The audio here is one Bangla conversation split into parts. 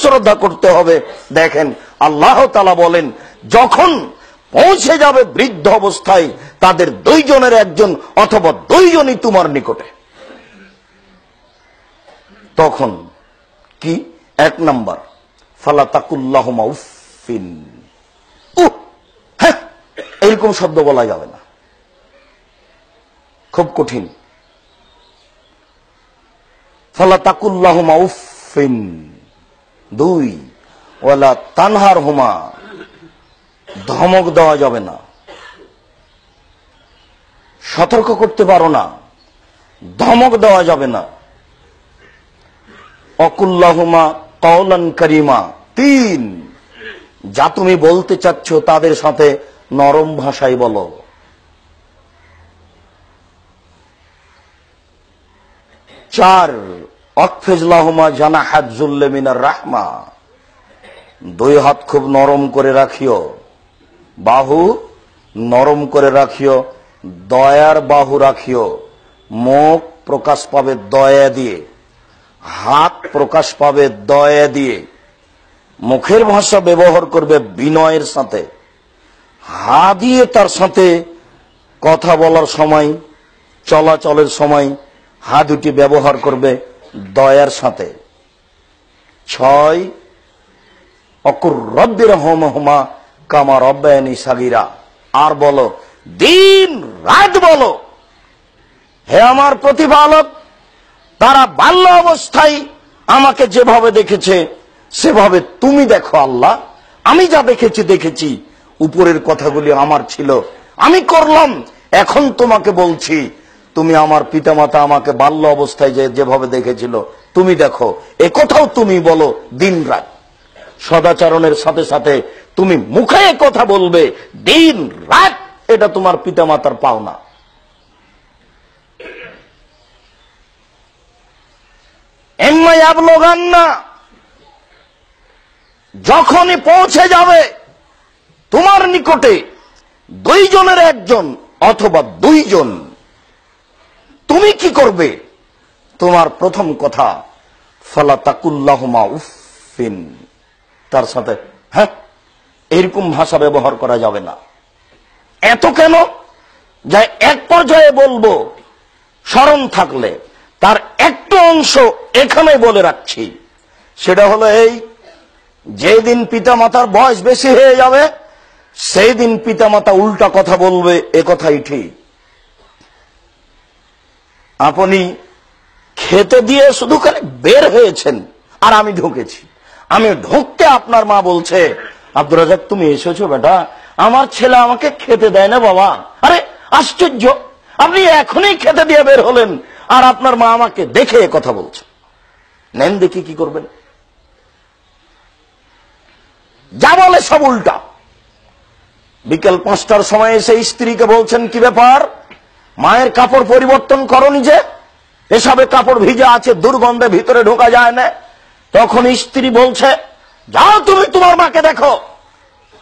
শ্রদ্ধা করতে হবে। দেখেন আল্লাহ তাআলা বলেন, যখন পৌঁছে যাবে বৃদ্ধ অবস্থায় তাদের দুইজনের একজন অথবা দুইজনই তোমার নিকটে, তখন কি? এক নাম্বার, ফালা তাকুল্লাহুমা উফিন, হ্যাঁ, এইরকম শব্দ বলা যাবে না, খুব কঠিন। ফালা তাকুল্লাহুমা উফিন। দুই, ওয়ালা তানহারহুমা, ধমক দেওয়া যাবে না, সতর্ক করতে পারো না, ধমক দেওয়া যাবে না। অকুল্লাহুমা কওলান কারীমা। তিন, যা তুমি বলতে চাচ্ছ তাদের সাথে নরম ভাষায় বলো। চার, অকফিজলাহুমা জানাহাত যুল্লি মিনার রাহমা, দুই হাত খুব নরম করে রাখিও, বাহু নরম করে রাখিও, দয়ার বাহু রাখিও। মুখ প্রকাশ পাবে দয়া দিয়ে, হাত প্রকাশ পাবে দয়া দিয়ে। মুখের ভাষা ব্যবহার করবে বিনয়ের সাথে, হাত দিয়ে তার সাথে কথা বলার সময়, চলাচলের সময় হাত দুটি ব্যবহার করবে দয়ার সাথে। ছয়, অকুর রব্বির রহমহুমা কামা রব্বায়ানি সাগীরা। আর বলো, দিন রাত বলো, হে আমার প্রতিপালক, তারা বাল্য অবস্থায় আমাকে যেভাবে দেখেছে সেভাবে তুমি দেখো আল্লাহ। আমি যা দেখেছি, উপরের কথাগুলি আমার ছিল, আমি করলাম। এখন তোমাকে বলছি, তুমি আমার পিতামাতা আমাকে বাল্য অবস্থায় যেভাবে দেখেছিল তুমি দেখো, এ কথাও তুমি বলো দিন রাত। সদাচরণের সাথে সাথে তুমি মুখে কথা বলবে দিন রাত, এটা তোমার পিতামাতার পাওনা। যখনই পৌঁছে যাবে তোমার নিকটে দুইজনের একজন অথবা দুইজন, তুমি কি করবে? তোমার প্রথম কথা, ফালা তাকুল্লাহুমা উফিন, তার সাথে হ্যাঁ এরকম ভাষা ব্যবহার করা যাবে না। এত কেন? যা এক পর্যায়ে বলবো, স্মরণ থাকলে তার একটা অংশ এখানে বলে রাখছি। সেটা হলো এই, যেদিন পিতামাতার বয়স বেশি হয়ে যাবে সেই দিন পিতামাতা উল্টা কথা বলবে, এ কথাই ঠিক। আপনি খেতে দিয়ে শুধু খালি বের হয়েছেন আর আমি ঢুকেছি, আমি ঢুকতে আপনার মা বলছে, আব্দুর রাজাক তুমি এসেছো বেটা, আমার ছেলে আমাকে খেতে দেয় না বাবা। আরে আশ্চর্য, আপনি এখনই খেতে দিয়ে বের হলেন আর আপনার মা আমাকে দেখে কথা বলছে। নেন দেখি কি করবেন। যা বলে সব উল্টা। বিকেল 5টার সময় এসে স্ত্রীকে বলছেন, কি ব্যাপার, মায়ের কাপড় পরিবর্তন করনি যে, এসবে কাপড় ভিজা আছে, দুর্গন্ধে ভিতরে ঢোকা যায় না। তখন স্ত্রী বলছে, যাও তুমি তোমার মাকে দেখো,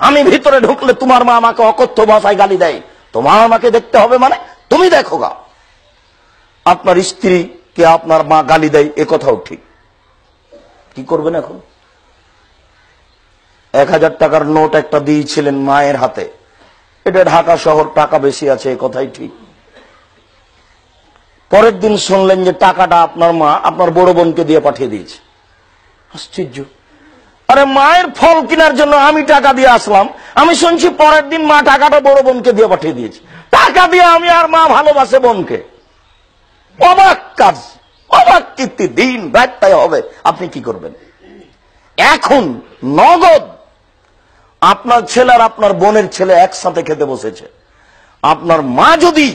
আমি ভিতরে ঢুকলে তোমার মা আমাকে অকথ্য ভাষায় গালি দেয়, তোমার আমাকে দেখতে হবে মানে তুমি দেখো গা। আপনার স্ত্রীকে আপনার মা গালি দেয়, এ কথাও ঠিক। কি করবেন এখন? 1000 টাকার নোট একটা দিয়েছিলেন মায়ের হাতে, এটা ঢাকা শহর, টাকা বেশি আছে, এ কথাই ঠিক। পরের দিন শুনলেন যে টাকাটা আপনার মা আপনার বড় বোনকে দিয়ে পাঠিয়ে দিয়েছে। আশ্চর্য, আরে মায়ের ফল কেনার জন্য আমি টাকা দিয়ে আসলাম, আমি শুনছি পরের দিন মা টাকাটা বড় বোনকে দিয়ে পাঠিয়ে দিয়েছে। টাকা দিয়ে আমি আর মা ভালোবাসে বোনকে। অবাক কাজ, অবাক কীর্তি, দিন রাত তাই হবে। আপনি কি করবেন? এখন নগদ আপনার ছেলে আর আপনার বোনের ছেলে একসাথে খেতে বসেছে, আপনার মা যদি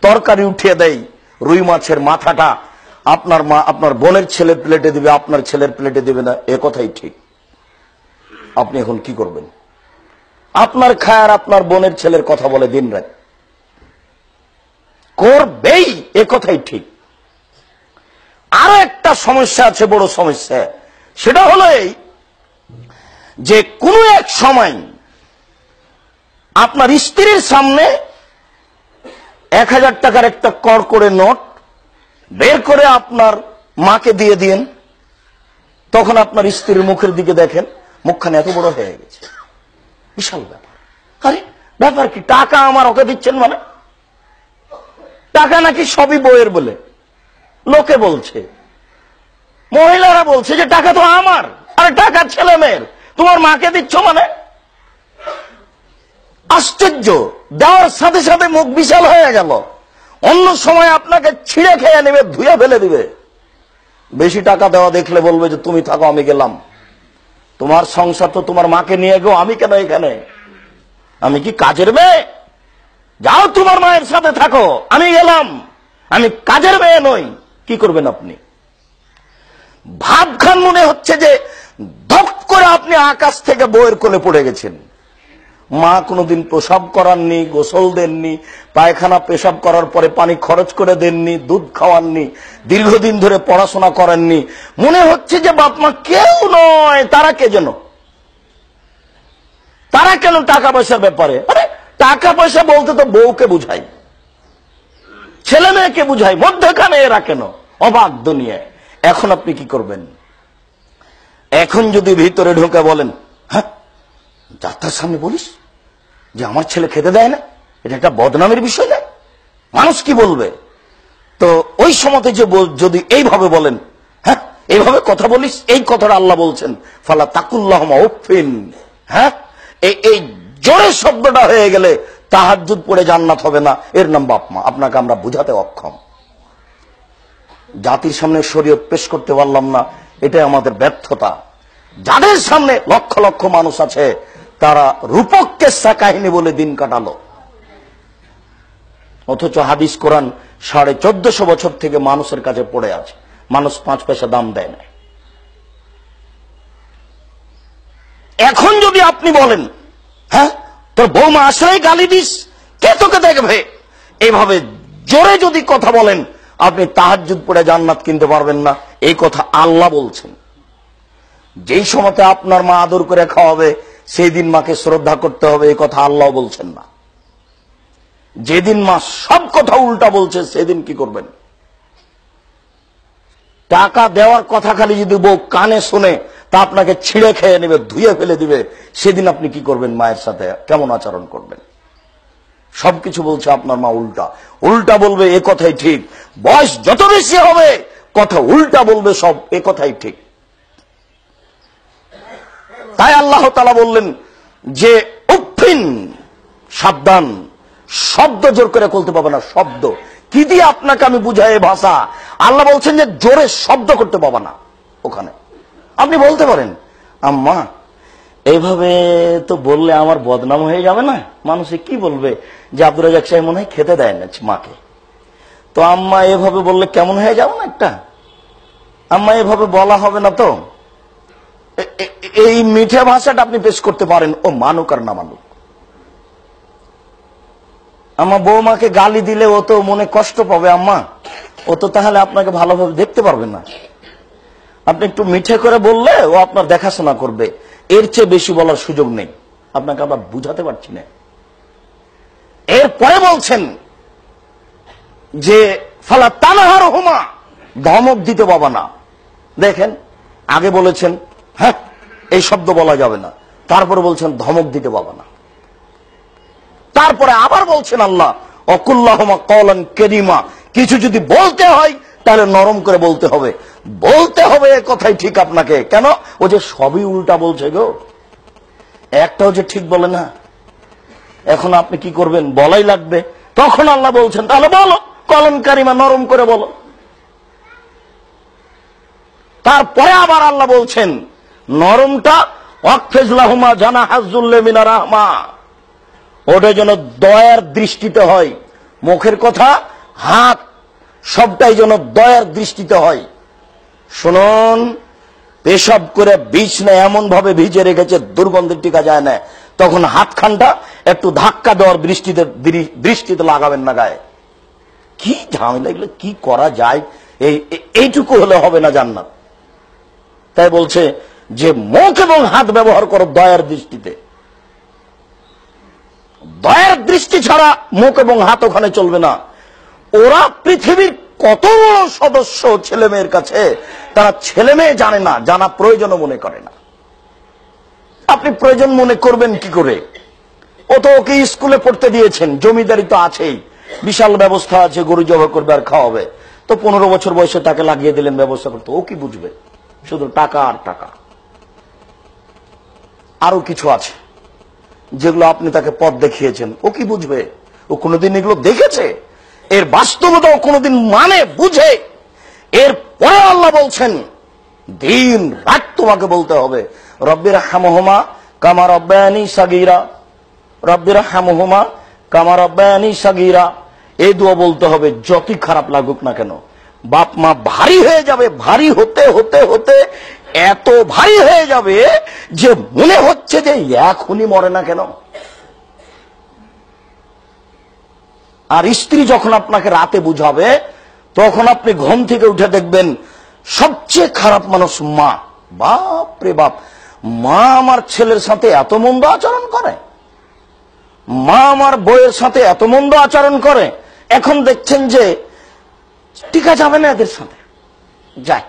তরকারি উঠিয়ে দেয়, রুই মাছের মাথাটা আপনার মা আপনার বোনের ছেলের প্লেটে দিবে, আপনার ছেলের প্লেটে দিবে না, এ কথাই ঠিক। আপনি এখন কি করবেন? আপনার খায় আর আপনার বোনের ছেলের কথা বলে দিন রাত, করবেই, এ কথাই ঠিক। আরো একটা সমস্যা আছে, বড় সমস্যা, সেটা হলো এই যে কোনো এক সময় আপনার স্ত্রীর সামনে 1000 টাকার একটা কড়কড়ে নোট বের করে আপনার মাকে দিয়ে দিন, তখন আপনার স্ত্রীর মুখের দিকে দেখেন, মুখখানে এত বড় হয়ে গেছে। বিশাল ব্যাপার। আরে ব্যাপার কি? টাকা আমার ওকে দিচ্ছেন মানে? টাকা নাকি সবই বইয়ের বলে লোকে বলছে, মহিলারা বলছে যে টাকা তো আমার, আরে টাকা ছেলে মেয়ের, তোমার মাকে দিচ্ছ মানে? আশ্চর্য। দেওয়ার সাথে সাথে মুখ বিশাল হয়ে গেল। অন্য সময় আপনাকে ছিঁড়ে খেয়ে নেবে, ধুয়ে ফেলে দিবে। বেশি টাকা দেওয়া দেখলে বলবে যে তুমি থাকো, আমি গেলাম। তোমার সংসার তো তোমার মাকে নিয়ে গো, আমি কেন এখানে? আমি কি কাজের মেয়ে? যাও তোমার মায়ের সাথে থাকো, আমি গেলাম। আমি কাজের মেয়ে নই। কি করবেন আপনি? ভাবখান মনে হচ্ছে যে ধপ করে আপনি আকাশ থেকে বইয়ের কোলে পড়ে গেছেন। মা কোনোদিন প্রসাব করাননি, গোসল দেননি, পায়খানা পেশাব করার পরে পানি খরচ করে দেননি, দুধ খাওয়াননি, দীর্ঘদিন ধরে পড়াশোনা করেননি। মনে হচ্ছে যে বাপ মা কেউ নয়। তারা কে যেন? তারা কেন টাকা পয়সার ব্যাপারে? আরে টাকা পয়সা বলতে তো বউকে বুঝাই, ছেলে মেয়েকে বুঝাই, মধ্যখানে এরা কেন? অবাক দুনিয়ায়। এখন আপনি কি করবেন? এখন যদি ভিতরে ঢুকে বলেন, হ্যাঁ যাত্রার সামনে বলিস যে আমার ছেলে খেতে দেয় না, এটা একটা বদনামের বিষয় না, মানুষ কি বলবে? তো ওই সময়তে যে যদি এইভাবে বলেন, হ্যাঁ এইভাবে কথা বলিস, এই কথাটা আল্লাহ বলছেন ফালা তাকুল্লাহুমা উফিন। হ্যাঁ এই জোরে শব্দটা হয়ে গেলে তাহাজ্জুদ পড়ে জান্নাত হবে না, এর নাম বাপ মা। আপনাকে আমরা বুঝাতে অক্ষম। জাতির সামনে শরীয়ত পেশ করতে পারলাম না, এটাই আমাদের ব্যর্থতা। যাদের সামনে লক্ষ লক্ষ মানুষ আছে, তারা রূপক কেসা কাহিনী বলে দিন কাটালো। অথচ হাদিস কোরআন 1450 বছর থেকে মানুষের কাছে পড়ে আছে, মানুষ 5 পয়সা দাম দেয় না। এখন যদি আপনি বলেন, হ্যাঁ তোর বৌমা আসলেই গালি দিস, কে তোকে দেখবে, এইভাবে জোরে যদি কথা বলেন, আপনি তাহাজ্জুদ পড়ে জান্নাত কিনতে পারবেন না। এই কথা আল্লাহ বলছেন। যেই সময়তে আপনার মা আদর করে খাওয়াবে, সেই দিন মাকে শ্রদ্ধা করতে হবে, এই কথা আল্লাহ বলছেন না। যেদিন মা সব কথা উল্টা বলছে, সেদিন কি করবেন? টাকা দেওয়ার কথা খালি যদি বউ কানে শুনে, তা আপনাকে ছিঁড়ে খেয়ে নেবে, ধুয়ে ফেলে দিবে, সেদিন আপনি কি করবেন? মায়ের সাথে কেমন আচরণ করবেন? সবকিছু বলছে আপনার মা উল্টা। উল্টা বলবে, এ কথাই ঠিক। বয়স যত বেশি হবে, কথা উল্টা বলবে সব, এ কথাই ঠিক। তাই আল্লাহ তাআলা বললেন যে উফিন, সাবধান, শব্দ জোর করে বলতে পাবে না। শব্দ কি দিয়ে আপনাকে আমি বুঝাই ভাষা? আল্লাহ বলছেন যে জোরে শব্দ করতে পাবে না। ওখানে আপনি বলতে পারেন, আম্মা এইভাবে তো বললে আমার বদনাম হয়ে যাবে না? মানুষে কি বলবে যে আব্দুর রাজ্জাক সাহেব মনে হয় খেতে দেয় না মাকে। তো আম্মা এভাবে বললে কেমন হয়ে যাবে না একটা? আম্মা এভাবে বলা হবে না তো। এই মিঠে ভাষাটা আপনি পেশ করতে পারেন, ও মানুক আর না মানুক। আম্মা বৌমাকে গালি দিলে ও তো মনে কষ্ট পাবে, আম্মা ও তো তাহলে আপনাকে ভালোভাবে দেখতে পারবে না। আপনি একটু মিঠে করে বললে ও আপনার দেখাশোনা করবে। এর চেয়ে বেশি বলার সুযোগ নেই। আপনাকে আমরা বুঝাতে পারছি না। এরপরে বলছেন যে ফালা তানহারহুমা, ধমক দিতে পাবা না। দেখেন আগে বলেছেন হ্যাঁ এই শব্দ বলা যাবে না, তারপরে বলছেন ধমক দিতে পাবা না। তারপরে আবার বলছেন আল্লাহ অকুল্লাহুমা কওলান কারীমা, কিছু যদি বলতে হয় তাহলে নরম করে বলতে হবে। বলতে হবে এ কথাই ঠিক আপনাকে। কেন? ও যে সবই উল্টা বলছে গো, একটাও যে ঠিক বলে না। এখন আপনি কি করবেন? বলাই লাগবে। তখন আল্লাহ বলছেন তাহলে বলো কওলান কারীমা, নরম করে বলো। তারপরে আবার আল্লাহ বলছেন নরমটা ওয়াকফিজ লাহুমা জানাহাযুল্লি মিনার রাহমা, ওটা যেন দয়ার দৃষ্টিতে হয়। মুখের কথা, হাত, সবটাই যেন দয়ার দৃষ্টিতে হয়। শুনুন, পেশাব করে বিছনা এমন ভাবে ভিজে রেখেছে দুর্গন্ধের টিকা যায় না, তখন হাতখানটা একটু ধাক্কা দেওয়ার দৃষ্টিতে লাগাবেন না গায়ে। কি ঝামেলা এগুলো, কি করা যায়? এইটুকু হলে হবে না জান্নাত। তাই বলছে যে মুখ এবং হাত ব্যবহার করো দয়ার দৃষ্টিতে। দয়ার দৃষ্টি ছাড়া মুখ এবং হাত ওখানে চলবে না। ওরা পৃথিবীর কত বড় সদস্য ছেলে মেয়ের কাছে, তারা ছেলে মেয়ে জানে না, জানা প্রয়োজনও মনে করে না। আপনি প্রয়োজন মনে করবেন কি করে? ও তো ওকে স্কুলে পড়তে দিয়েছেন, জমিদারি তো আছেই, বিশাল ব্যবস্থা আছে, গরু জবাই করবে আর খাওয়াবে। তো 15 বছর বয়সে তাকে লাগিয়ে দিলেন ব্যবস্থা করতে, ও কি বুঝবে? শুধু টাকা আর টাকা। আরো কিছু আছে যেগুলো আপনি তাকে পথ দেখিয়েছেন, ও কি বুঝবে? ও কোনোদিন এগুলো দেখেছে? এর বাস্তবতা ও কোনোদিন মানে বুঝে? এরপরে আল্লাহ বলছেন দিন রাত তোমাকে বলতে হবে রব্বির হামহুমা কামা রব্বায়ানি সাগীরা, রব্বির হামহুমা কামা রব্বায়ানি সাগীরা। এই দোয়া বলতে হবে যতই খারাপ লাগুক না কেন। বাপ মা ভারী হয়ে যাবে, ভারী হতে হতে হতে এত ভারী হয়ে যাবে যে মনে হচ্ছে যে এখনই মরে না কেন। আর স্ত্রী যখন আপনাকে রাতে বুঝাবে, তখন আপনি ঘুম থেকে উঠে দেখবেন সবচেয়ে খারাপ মানুষ মা। বাপ রে বাপ, মা আমার ছেলের সাথে এত মন্দ আচরণ করে, মা আমার বউয়ের সাথে এত মন্দ আচরণ করে। এখন দেখছেন যে টিকা যাবে না এদের সাথে, যায়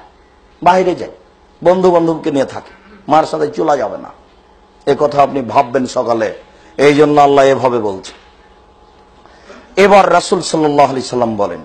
বাইরে যায়, বন্ধু বান্ধবকে নিয়ে থাকে, মার সাথে চলা যাবে না। এ কথা আপনি ভাববেন সকালে। এই জন্য আল্লাহ এভাবে বলছে। এবার রাসূল সাল্লাল্লাহু আলাইহি সাল্লাম বলেন,